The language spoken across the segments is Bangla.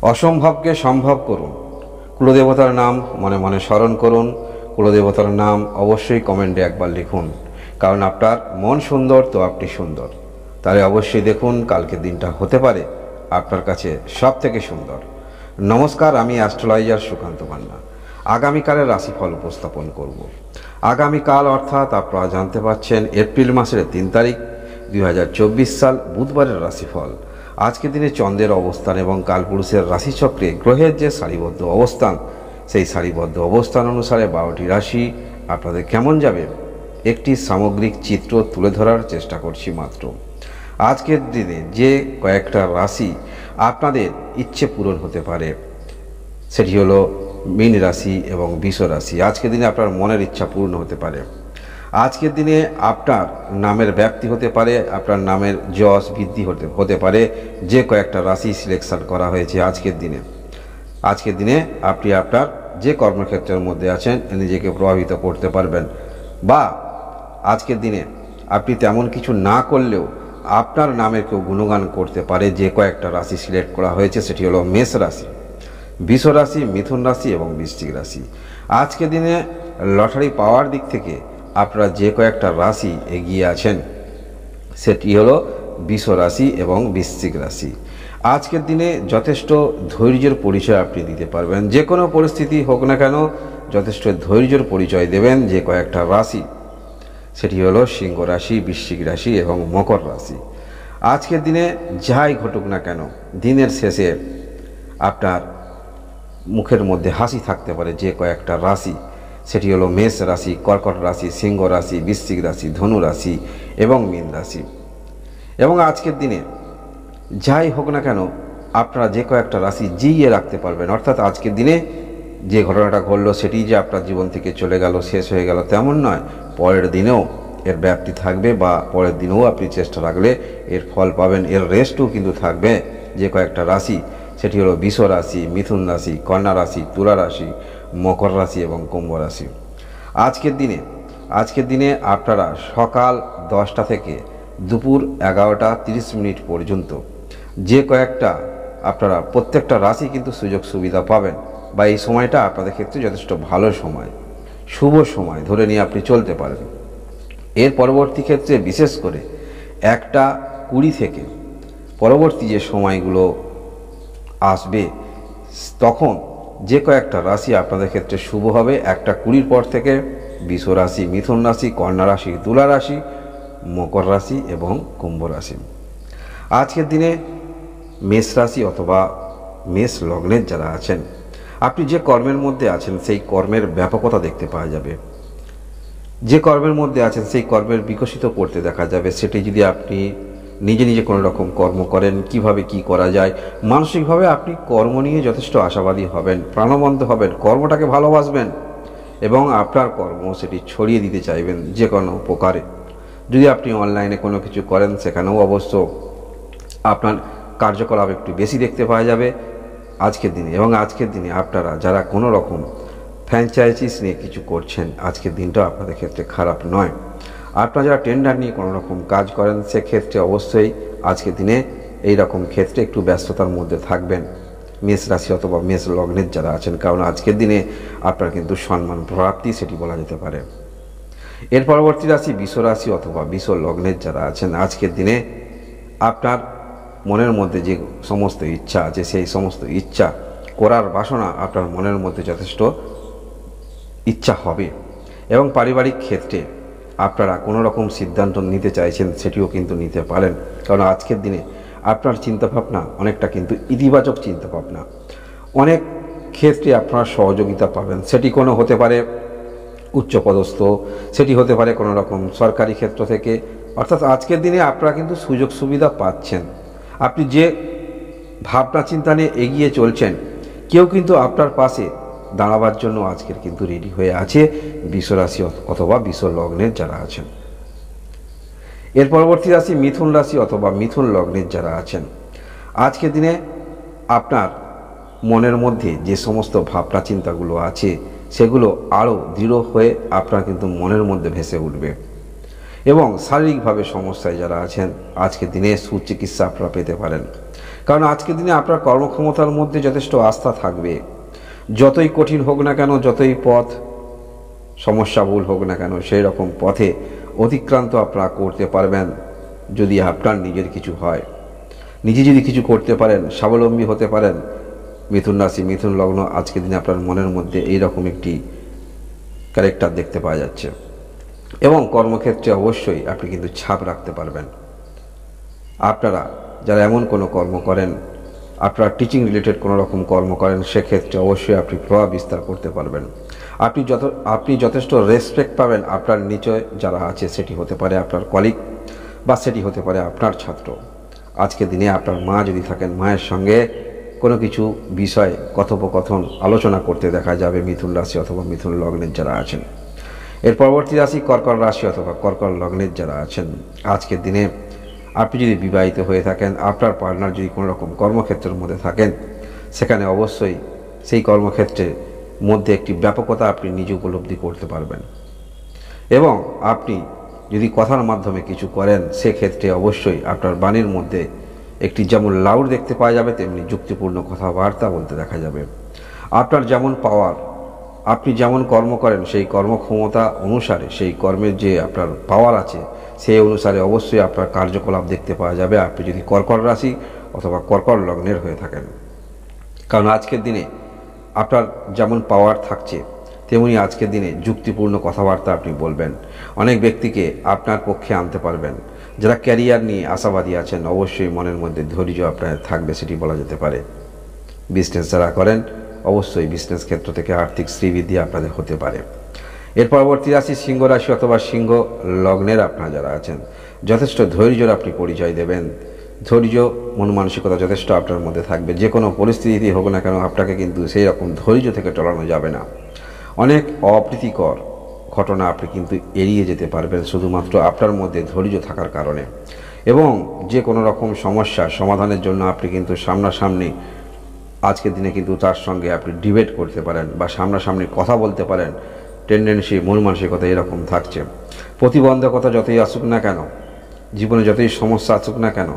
অসম্ভবকে সম্ভব করুন। কুলদেবতার নাম মনে মনে স্মরণ করুন। কুলদেবতার নাম অবশ্যই কমেন্টে একবার লিখুন, কারণ আপনার মন সুন্দর তো আপনি সুন্দর। তাহলে অবশ্যই দেখুন কালকের দিনটা হতে পারে আপনার কাছে সব থেকে সুন্দর। নমস্কার, আমি অ্যাস্ট্রোলজার সুকান্ত মান্না। আগামীকালের রাশিফল উপস্থাপন করব। আগামীকাল অর্থাৎ আপনারা জানতে পারছেন এপ্রিল মাসের 3 তারিখ 2024 সাল বুধবারের রাশিফল। আজকের দিনে চন্দ্রের অবস্থান এবং কালপুরুষের রাশিচক্রে গ্রহের যে সারিবদ্ধ অবস্থান, সেই সারিবদ্ধ অবস্থান অনুসারে 12টি রাশি আপনাদের কেমন যাবে একটি সামগ্রিক চিত্র তুলে ধরার চেষ্টা করছি মাত্র। আজকের দিনে যে কয়েকটা রাশি আপনাদের ইচ্ছে পূরণ হতে পারে সেটি হলো মীন রাশি এবং বৃষ রাশি। আজকের দিনে আপনার মনের ইচ্ছা পূর্ণ হতে পারে। আজকের দিনে আপনার নামের ব্যাপ্তি হতে পারে, আপনার নামের যশ বৃদ্ধি হতে পারে। যে কয়েকটা রাশি সিলেকশন করা হয়েছে আজকের দিনে আপনি আপনার যে কর্মক্ষেত্রের মধ্যে আছেন নিজেকে প্রভাবিত করতে পারবেন, বা আজকের দিনে আপনি তেমন কিছু না করলেও আপনার নামের কেউ গুণগান করতে পারে। যে কয়েকটা রাশি সিলেক্ট করা হয়েছে সেটি হলো মেষ রাশি, বৃষ রাশি, মিথুন রাশি এবং বৃশ্চিক রাশি। আজকের দিনে লটারি পাওয়ার দিক থেকে আপনারা যে কয়েকটা রাশি এগিয়ে আছেন সেটি হলো বৃষ রাশি এবং বৃশ্চিক রাশি। আজকের দিনে যথেষ্ট ধৈর্যের পরিচয় আপনি দিতে পারবেন। যে কোনো পরিস্থিতি হোক না কেন যথেষ্ট ধৈর্যের পরিচয় দেবেন। যে কয়েকটা রাশি সেটি হলো সিংহ রাশি, বৃশ্চিক রাশি এবং মকর রাশি। আজকের দিনে যাই ঘটুক না কেন দিনের শেষে আপনার মুখের মধ্যে হাসি থাকতে পারে। যে কয়েকটা রাশি সেটি হলো মেষ রাশি, কর্কট রাশি, সিংহ রাশি, বৃশ্চিক রাশি, ধনু রাশি এবং মীন রাশি। এবং আজকের দিনে যাই হোক না কেন আপনারা যে কয়েকটা রাশি জিইয়ে রাখতে পারবেন। অর্থাৎ আজকের দিনে যে ঘটনাটা ঘটলো সেটি যে আপনার জীবন থেকে চলে গেল, শেষ হয়ে গেল তেমন নয়। পরের দিনেও এর ব্যাপ্তি থাকবে, বা পরের দিনেও আপনি চেষ্টা রাখলে এর ফল পাবেন, এর রেস্টও কিন্তু থাকবে। যে কয়েকটা রাশি সেটি হলো বৃষ রাশি, মিথুন রাশি, কন্যা রাশি, তুলা রাশি, মকর রাশি এবং কুম্ভ রাশি। আজকের দিনে আপনারা সকাল 10টা থেকে দুপুর 11টা 30 পর্যন্ত যে কয়েকটা আপনারা প্রত্যেকটা রাশি কিন্তু সুযোগ সুবিধা পাবেন, বা এই সময়টা আপনাদের ক্ষেত্রে যথেষ্ট ভালো সময়, শুভ সময় ধরে নিয়ে আপনি চলতে পারেন। এর পরবর্তী ক্ষেত্রে বিশেষ করে 1টা 20 থেকে পরবর্তী যে সময়গুলো আসবে তখন যে কয়েকটা রাশি আপনাদের ক্ষেত্রে শুভ হবে 1টা 20 পর থেকে বৃষ রাশি, মিথুন রাশি, কন্যা রাশি, তুলা রাশি, মকর রাশি এবং কুম্ভ রাশি। আজকের দিনে মেষ রাশি অথবা মেষ লগ্নের যারা আছেন আপনি যে কর্মের মধ্যে আছেন সেই কর্মের ব্যাপকতা দেখতে পাওয়া যাবে। যে কর্মের মধ্যে আছেন সেই কর্মের বিকশিত করতে দেখা যাবে। সেটি যদি আপনি নিজে নিজে কোনো রকম কর্ম করেন, কিভাবে কি করা যায়, মানসিকভাবে আপনি কর্ম নিয়ে যথেষ্ট আশাবাদী হবেন, প্রাণবন্ত হবেন, কর্মটাকে ভালোবাসবেন এবং আপনার কর্ম সেটি ছড়িয়ে দিতে চাইবেন যে কোনো প্রকারে। যদি আপনি অনলাইনে কোনো কিছু করেন সেখানেও অবশ্য আপনার কার্যকলাপ একটু বেশি দেখতে পাওয়া যাবে আজকের দিনে। এবং আজকের দিনে আপনারা যারা কোনো রকম ফ্র্যাঞ্চাইজিস নিয়ে কিছু করছেন আজকের দিনটা আপনাদের ক্ষেত্রে খারাপ নয়। আপনারা যারা টেন্ডার নিয়ে কোনো রকম কাজ করেন সেক্ষেত্রে অবশ্যই আজকের দিনে এই রকম ক্ষেত্রে একটু ব্যস্ততার মধ্যে থাকবেন মেষ রাশি অথবা মেষ লগ্নের যারা আছেন, কারণ আজকের দিনে আপনার কিন্তু সম্মান প্রাপ্তি সেটি বলা যেতে পারে। এর পরবর্তী রাশি বৃষ রাশি অথবা বৃষ লগ্নের যারা আছেন আজকের দিনে আপনার মনের মধ্যে যে সমস্ত ইচ্ছা আছে সেই সমস্ত ইচ্ছা করার বাসনা আপনার মনের মধ্যে যথেষ্ট ইচ্ছা হবে। এবং পারিবারিক ক্ষেত্রে আপনারা কোনো রকম সিদ্ধান্ত নিতে চাইছেন সেটিও কিন্তু নিতে পারেন, কারণ আজকের দিনে আপনার চিন্তাভাবনা অনেকটা কিন্তু ইতিবাচক চিন্তাভাবনা। অনেক ক্ষেত্রে আপনারা সহযোগিতা পাবেন, সেটি কোনো হতে পারে উচ্চপদস্থ, সেটি হতে পারে কোনো রকম সরকারি ক্ষেত্র থেকে। অর্থাৎ আজকের দিনে আপনারা কিন্তু সুযোগ সুবিধা পাচ্ছেন। আপনি যে ভাবনা চিন্তা নিয়ে এগিয়ে চলছেন কেউ কিন্তু আপনার পাশে দাঁড়াবার জন্য আজকের কিন্তু রেডি হয়ে আছে বৃষ রাশি অথবা বৃষ লগ্নের যারা আছেন। এর পরবর্তী রাশি মিথুন রাশি অথবা মিথুন লগ্নের যারা আছেন আজকের দিনে আপনার মনের মধ্যে যে সমস্ত ভাবনা চিন্তাগুলো আছে সেগুলো আরও দৃঢ় হয়ে আপনার কিন্তু মনের মধ্যে ভেসে উঠবে। এবং শারীরিকভাবে সমস্যায় যারা আছেন আজকের দিনে সুচিকিৎসা আপনারা পেতে পারেন। কারণ আজকের দিনে আপনার কর্মক্ষমতার মধ্যে যথেষ্ট আস্থা থাকবে। যতই কঠিন হোক না কেন, যতই পথ সমস্যাবহুল হোক না কেন, সেই রকম পথে অতিক্রান্ত আপনারা করতে পারবেন যদি আপনার নিজের কিছু হয়। নিজে যদি কিছু করতে পারেন, স্বাবলম্বী হতে পারেন। মিথুন রাশি, মিথুন লগ্ন, আজকের দিনে আপনার মনের মধ্যে এইরকম একটি ক্যারেক্টার দেখতে পাওয়া যাচ্ছে। এবং কর্মক্ষেত্রে অবশ্যই আপনি কিন্তু ছাপ রাখতে পারবেন। আপনারা যারা এমন কোনো কর্ম করেন, আপনারা টিচিং রিলেটেড কোনো রকম কর্ম করেন, সেক্ষেত্রে অবশ্যই আপনি প্রভাব বিস্তার করতে পারবেন। আপনি যথেষ্ট রেসপেক্ট পাবেন। আপনার নিচে যারা আছে, সেটি হতে পারে আপনার কলিগ বা সেটি হতে পারে আপনার ছাত্র। আজকের দিনে আপনার মা যদি থাকেন, মায়ের সঙ্গে কোনো কিছু বিষয়ে কথোপকথন আলোচনা করতে দেখা যাবে মিথুন রাশি অথবা মিথুন লগ্নের যারা আছেন। এর পরবর্তী রাশি কর্কট রাশি অথবা কর্কট লগ্নের যারা আছেন। আজকের দিনে আপনি যদি বিবাহিত হয়ে থাকেন, আপনার পার্টনার যদি কোনো রকম কর্মক্ষেত্রের মধ্যে থাকেন, সেখানে অবশ্যই সেই কর্মক্ষেত্রের মধ্যে একটি ব্যাপকতা আপনি নিজে উপলব্ধি করতে পারবেন। এবং আপনি যদি কথার মাধ্যমে কিছু করেন, সেক্ষেত্রে অবশ্যই আপনার বাণীর মধ্যে একটি যেমন লাউড দেখতে পাওয়া যাবে, তেমনি যুক্তিপূর্ণ কথাবার্তা বলতে দেখা যাবে। আপনার যেমন পাওয়ার, আপনি যেমন কর্ম করেন, সেই কর্মক্ষমতা অনুসারে, সেই কর্মের যে আপনার পাওয়ার আছে, সেই অনুসারে অবশ্যই আপনার কার্যকলাপ দেখতে পাওয়া যাবে, আপনি যদি কর্কট রাশি অথবা কর্কট লগ্নের হয়ে থাকেন। কারণ আজকের দিনে আপনার যেমন পাওয়ার থাকছে, তেমনি আজকের দিনে যুক্তিপূর্ণ কথাবার্তা আপনি বলবেন। অনেক ব্যক্তিকে আপনার পক্ষে আনতে পারবেন। যারা ক্যারিয়ার নিয়ে আশাবাদী আছেন, অবশ্যই মনের মধ্যে ধৈর্য আপনার থাকবে, সেটি বলা যেতে পারে। বিজনেস যারা করেন, অবশ্যই বিজনেস ক্ষেত্র থেকে আর্থিক শ্রীবৃদ্ধি আপনাদের হতে পারে। এর পরবর্তী রাশি সিংহ রাশি অথবা সিংহ লগ্নের আপনারা যারা আছেন, যথেষ্ট ধৈর্যের আপনি পরিচয় দেবেন। ধৈর্য, মন মানসিকতা যথেষ্ট আপনার মধ্যে থাকবে। যে কোনো পরিস্থিতি হোক না কেন, আপনাকে কিন্তু সেই রকম ধৈর্য থেকে টলানো যাবে না। অনেক অপ্রীতিকর ঘটনা আপনি কিন্তু এড়িয়ে যেতে পারবেন শুধুমাত্র আপনার মধ্যে ধৈর্য থাকার কারণে। এবং যে কোনো রকম সমস্যার সমাধানের জন্য আপনি কিন্তু সামনাসামনি আজকের দিনে কিন্তু তার সঙ্গে আপনি ডিবেট করতে পারেন বা সামনাসামনি কথা বলতে পারেন। টেন্ডেন্সি, মূল মানসিকতা এরকম থাকছে। প্রতিবন্ধকতা যতই আসুক না কেন, জীবনে যতই সমস্যা আসুক না কেন,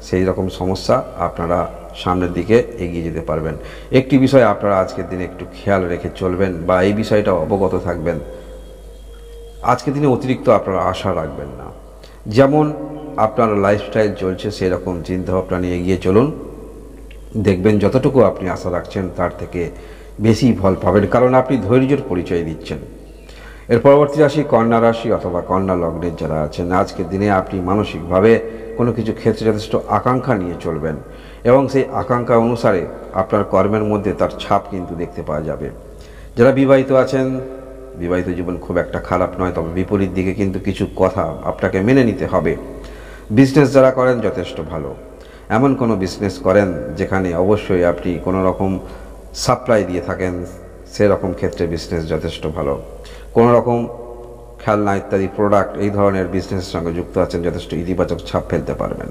সেই রকম সমস্যা আপনারা সামনের দিকে এগিয়ে যেতে পারবেন। একটি বিষয় আপনারা আজকের দিনে একটু খেয়াল রেখে চলবেন বা এই বিষয়টা অবগত থাকবেন। আজকের দিনে অতিরিক্ত আপনারা আশা রাখবেন না। যেমন আপনার লাইফস্টাইল চলছে, সেই রকম চিন্তাভাবনা নিয়ে এগিয়ে চলুন। দেখবেন যতটুকু আপনি আশা রাখছেন, তার থেকে বেশি ফল পাবেন, কারণ আপনি ধৈর্যের পরিচয় দিচ্ছেন। এর পরবর্তী রাশি কন্যা রাশি অথবা কন্যা লগ্নের যারা আছেন, আজকের দিনে আপনি মানসিকভাবে কোনো কিছু ক্ষেত্রে যথেষ্ট আকাঙ্ক্ষা নিয়ে চলবেন এবং সেই আকাঙ্ক্ষা অনুসারে আপনার কর্মের মধ্যে তার ছাপ কিন্তু দেখতে পাওয়া যাবে। যারা বিবাহিত আছেন, বিবাহিত জীবন খুব একটা খারাপ নয়, তবে বিপরীত দিকে কিন্তু কিছু কথা আপনাকে মেনে নিতে হবে। বিজনেস যারা করেন, যথেষ্ট ভালো। এমন কোনো বিজনেস করেন যেখানে অবশ্যই আপনি কোনো রকম সাপ্লাই দিয়ে থাকেন, সেরকম ক্ষেত্রে বিজনেস যথেষ্ট ভালো। কোনো রকম খেলনা ইত্যাদি প্রোডাক্ট, এই ধরনের বিজনেসের সঙ্গে যুক্ত আছেন, যথেষ্ট ইতিবাচক ছাপ ফেলতে পারবেন।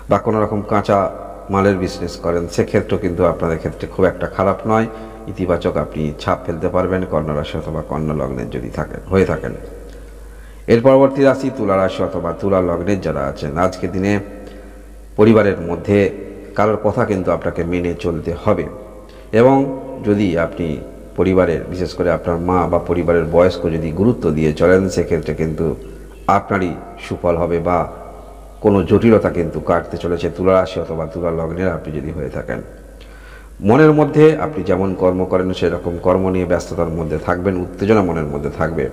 বা কোনো রকম কাঁচা মালের বিজনেস করেন, সেক্ষেত্রেও কিন্তু আপনাদের ক্ষেত্রে খুব একটা খারাপ নয়, ইতিবাচক আপনি ছাপ ফেলতে পারবেন কন্যা রাশি অথবা কন্যা লগ্নের যদি হয়ে থাকেন। এর পরবর্তী রাশি তুলা রাশি অথবা তুলা লগ্নের যারা আছেন, আজকের দিনে পরিবারের মধ্যে কারোর কথা কিন্তু আপনাকে মেনে চলতে হবে। এবং যদি আপনি পরিবারের, বিশেষ করে আপনার মা বা পরিবারের বয়স্ক যদি গুরুত্ব দিয়ে চলেন, সেক্ষেত্রে কিন্তু আপনারই সুফল হবে বা কোনো জটিলতা কিন্তু কাটতে চলেছে তুলা রাশি অথবা তুলা লগ্নের আপনি যদি হয়ে থাকেন। মনের মধ্যে আপনি যেমন কর্ম করেন, সেরকম কর্ম নিয়ে ব্যস্ততার মধ্যে থাকবেন, উত্তেজনা মনের মধ্যে থাকবে।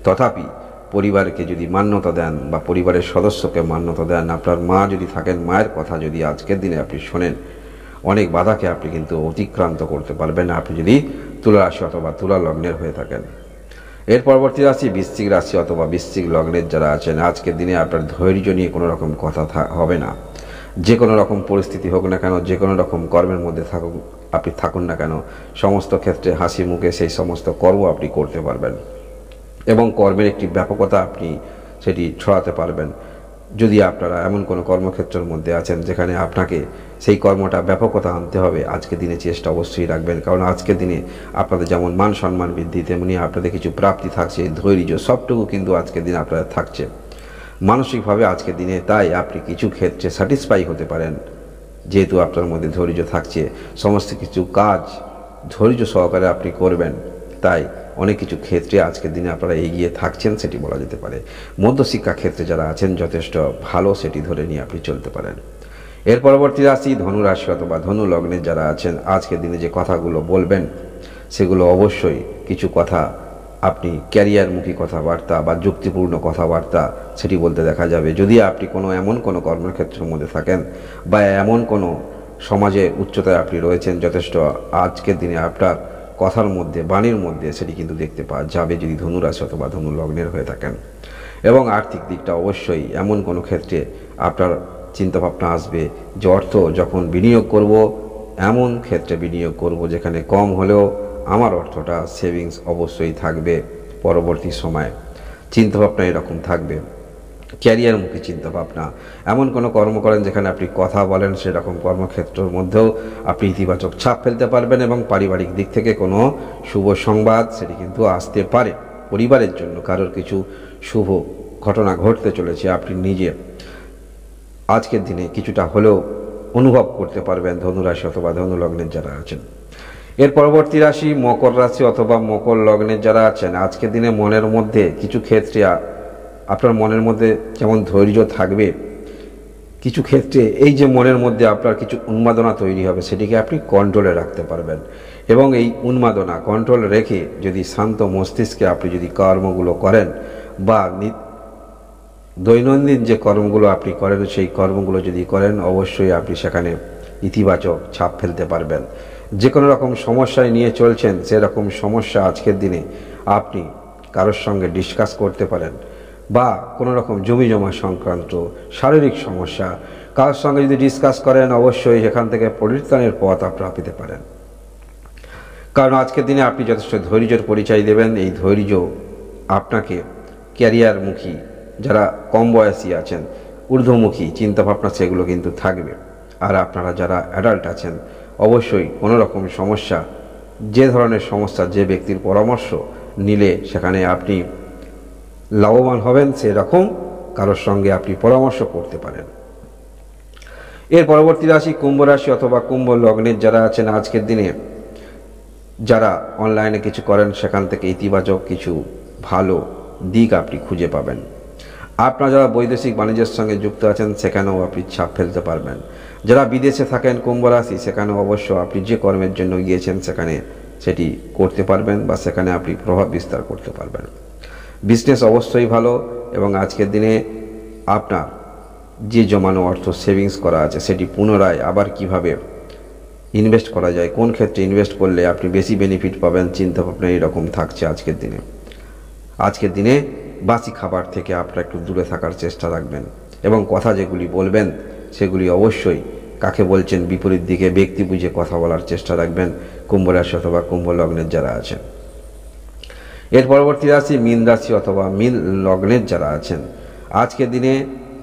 তথাপি পরিবারকে যদি মান্যতা দেন বা পরিবারের সদস্যকে মান্যতা দেন, আপনার মা যদি থাকেন, মায়ের কথা যদি আজকের দিনে আপনি শোনেন, অনেক বাধাকে আপনি কিন্তু অতিক্রান্ত করতে পারবেন আপনি যদি তুলা রাশি অথবা তুলা লগ্নের হয়ে থাকেন। এর পরবর্তী রাশি বৃশ্চিক রাশি অথবা বৃশ্চিক লগ্নের যারা আছেন, আজকের দিনে আপনার ধৈর্য নিয়ে কোনো রকম কথা হবে না। যে কোনো রকম পরিস্থিতি হোক না কেন, যে কোনো রকম কর্মের মধ্যে আপনি থাকুন না কেন, সমস্ত ক্ষেত্রে হাসি মুখে সেই সমস্ত কর্ম আপনি করতে পারবেন এবং কর্মের একটি ব্যাপকতা আপনি সেটি ছড়াতে পারবেন। যদি আপনারা এমন কোনো কর্মক্ষেত্রের মধ্যে আছেন যেখানে আপনাকে সেই কর্মটা ব্যাপকতা আনতে হবে, আজকের দিনে চেষ্টা অবশ্যই রাখবেন। কারণ আজকের দিনে আপনাদের যেমন মান সম্মান বৃদ্ধি, তেমনি আপনাদের কিছু প্রাপ্তি থাকছে, ধৈর্য সবটুকু কিন্তু আজকের দিনে আপনাদের থাকছে মানসিকভাবে আজকের দিনে। তাই আপনি কিছু ক্ষেত্রে স্যাটিসফাই হতে পারেন যেহেতু আপনার মধ্যে ধৈর্য থাকছে, সমস্ত কিছু কাজ ধৈর্য সহকারে আপনি করবেন, তাই অনেক কিছু ক্ষেত্রে আজকের দিনে আপনারা এগিয়ে থাকছেন সেটি বলা যেতে পারে। মধ্যশিক্ষা ক্ষেত্রে যারা আছেন যথেষ্ট ভালো, সেটি ধরে নিয়ে আপনি চলতে পারেন। এর পরবর্তী রাশি ধনু রাশি অথবা ধনু লগ্নের যারা আছেন, আজকের দিনে যে কথাগুলো বলবেন সেগুলো অবশ্যই কিছু কথা আপনি ক্যারিয়ারমুখী কথাবার্তা বা যুক্তিপূর্ণ কথাবার্তা সেটি বলতে দেখা যাবে। যদি আপনি এমন কোনো কর্মক্ষেত্রের মধ্যে থাকেন বা এমন কোনো সমাজে উচ্চতায় আপনি রয়েছেন, যথেষ্ট আজকের দিনে আপনার কথার মধ্যে, বাণীর মধ্যে সেটি কিন্তু দেখতে পাওয়া যাবে যদি ধনুরাশি অথবা ধনু লগ্নের হয়ে থাকেন। এবং আর্থিক দিকটা অবশ্যই এমন কোনো ক্ষেত্রে আপনার চিন্তাভাবনা আসবে যে অর্থ যখন বিনিয়োগ করব, এমন ক্ষেত্রে বিনিয়োগ করব যেখানে কম হলেও আমার অর্থটা সেভিংস অবশ্যই থাকবে। পরবর্তী সময়ে চিন্তাভাবনা এরকম থাকবে। ক্যারিয়ারমুখী চিন্তাভাবনা, এমন কোনো কর্ম করেন যেখানে আপনি কথা বলেন, সেরকম কর্মক্ষেত্রের মধ্যেও আপনি ইতিবাচক ছাপ ফেলতে পারবেন। এবং পারিবারিক দিক থেকে কোনো শুভ সংবাদ সেটি কিন্তু আসতে পারে। পরিবারের জন্য কারোর কিছু শুভ ঘটনা ঘটতে চলেছে, আপনি নিজে আজকের দিনে কিছুটা হলেও অনুভব করতে পারবেন ধনুরাশি অথবা ধনু লগ্নের যারা আছেন। এর পরবর্তী রাশি মকর রাশি অথবা মকর লগ্নের যারা আছেন, আজকের দিনে মনের মধ্যে কিছু ক্ষেত্রে আপনার মনের মধ্যে যেমন ধৈর্য থাকবে, কিছু ক্ষেত্রে এই যে মনের মধ্যে আপনার কিছু উন্মাদনা তৈরি হবে সেটিকে আপনি কন্ট্রোলে রাখতে পারবেন। এবং এই উন্মাদনা কন্ট্রোল রেখে যদি শান্ত মস্তিষ্কে আপনি যদি কর্মগুলো করেন বা দৈনন্দিন যে কর্মগুলো আপনি করেন সেই কর্মগুলো যদি করেন, অবশ্যই আপনি সেখানে ইতিবাচক ছাপ ফেলতে পারবেন। যে কোনো রকম সমস্যায় নিয়ে চলছেন, সেরকম সমস্যা আজকের দিনে আপনি কারোর সঙ্গে ডিসকাস করতে পারেন। বা কোনো রকম জমি জমা সংক্রান্ত শারীরিক সমস্যা কারোর সঙ্গে যদি ডিসকাস করেন, অবশ্যই সেখান থেকে পরিত্রাণের পথ আপনারা পেতে পারেন। কারণ আজকের দিনে আপনি যথেষ্ট ধৈর্যের পরিচয় দেবেন। এই ধৈর্য আপনাকে ক্যারিয়ারমুখী, যারা কম বয়সী আছেন, ঊর্ধ্বমুখী চিন্তাভাবনা সেগুলো কিন্তু থাকবে। আর আপনারা যারা অ্যাডাল্ট আছেন, অবশ্যই কোনো রকম সমস্যা, যে ধরনের সমস্যা যে ব্যক্তির পরামর্শ নিলে সেখানে আপনি লাভবান হবেন, সেরকম কারোর সঙ্গে আপনি পরামর্শ করতে পারেন। এর পরবর্তী রাশি কুম্ভ রাশি অথবা কুম্ভ লগ্নের যারা আছেন, আজকের দিনে যারা অনলাইনে কিছু করেন সেখান থেকে ইতিবাচক কিছু ভালো দিক আপনি খুঁজে পাবেন। আপনারা যারা বৈদেশিক বাণিজ্যের সঙ্গে যুক্ত আছেন সেখানেও আপনি ছাপ ফেলতে পারবেন। যারা বিদেশে থাকেন কুম্ভ রাশি, সেখানেও অবশ্য আপনি যে কর্মের জন্য গিয়েছেন সেখানে সেটি করতে পারবেন বা সেখানে আপনি প্রভাব বিস্তার করতে পারবেন। বিজনেস অবশ্যই ভালো। এবং আজকের দিনে আপনার যে জমানো অর্থ সেভিংস করা আছে সেটি পুনরায় আবার কিভাবে ইনভেস্ট করা যায়, কোন ক্ষেত্রে ইনভেস্ট করলে আপনি বেশি বেনিফিট পাবেন, চিন্তাভাবনা এরকম থাকছে আজকের দিনে। আজকের দিনে বাসি খাবার থেকে আপনারা একটু দূরে থাকার চেষ্টা রাখবেন। এবং কথা যেগুলি বলবেন সেগুলি অবশ্যই কাকে বলছেন বিপরীত দিকে ব্যক্তি বুঝে কথা বলার চেষ্টা রাখবেন কুম্ভ রাশি অথবা কুম্ভ লগ্নের যারা আছেন। এর পরবর্তী রাশি মীন রাশি অথবা মীন লগ্নের যারা আছেন, আজকের দিনে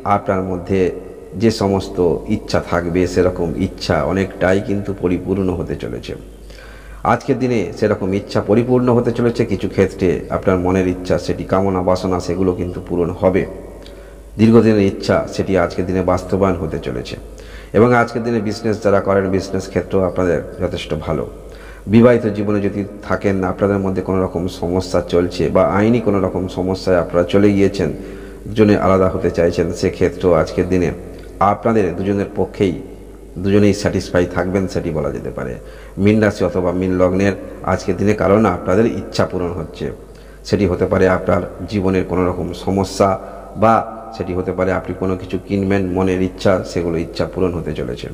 আপনার মধ্যে যে সমস্ত ইচ্ছা থাকবে সেরকম ইচ্ছা অনেকটাই কিন্তু পরিপূর্ণ হতে চলেছে। আজকের দিনে সেরকম ইচ্ছা পরিপূর্ণ হতে চলেছে। কিছু ক্ষেত্রে আপনার মনের ইচ্ছা, সেটি কামনা বাসনা সেগুলো কিন্তু পূরণ হবে। দীর্ঘদিনের ইচ্ছা সেটি আজকের দিনে বাস্তবায়ন হতে চলেছে। এবং আজকের দিনে বিজনেস যারা করেন, বিজনেস ক্ষেত্রেও আপনাদের যথেষ্ট ভালো। বিবাহিত জীবনে যদি থাকেন, আপনাদের মধ্যে কোনো রকম সমস্যা চলছে বা আইনি কোনো রকম সমস্যায় আপনারা চলে গিয়েছেন, দুজনে আলাদা হতে চাইছেন, সেক্ষেত্রেও আজকের দিনে আপনাদের দুজনের পক্ষেই দুজনেই স্যাটিসফাই থাকবেন সেটি বলা যেতে পারে। মীন রাশি অথবা মীন লগ্নের আজকের দিনে কারণ আপনাদের ইচ্ছা পূরণ হচ্ছে। সেটি হতে পারে আপনার জীবনের কোনো রকম সমস্যা, বা সেটি হতে পারে আপনি কোনো কিছু কিনবেন, মনের ইচ্ছা, সেগুলো ইচ্ছা পূরণ হতে চলেছে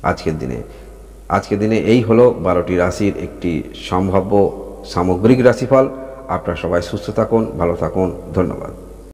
আজকের দিনে। এই হলো 12টি রাশির একটি সম্ভাব্য সামগ্রিক রাশিফল। আপনারা সবাই সুস্থ থাকুন, ভালো থাকুন। ধন্যবাদ।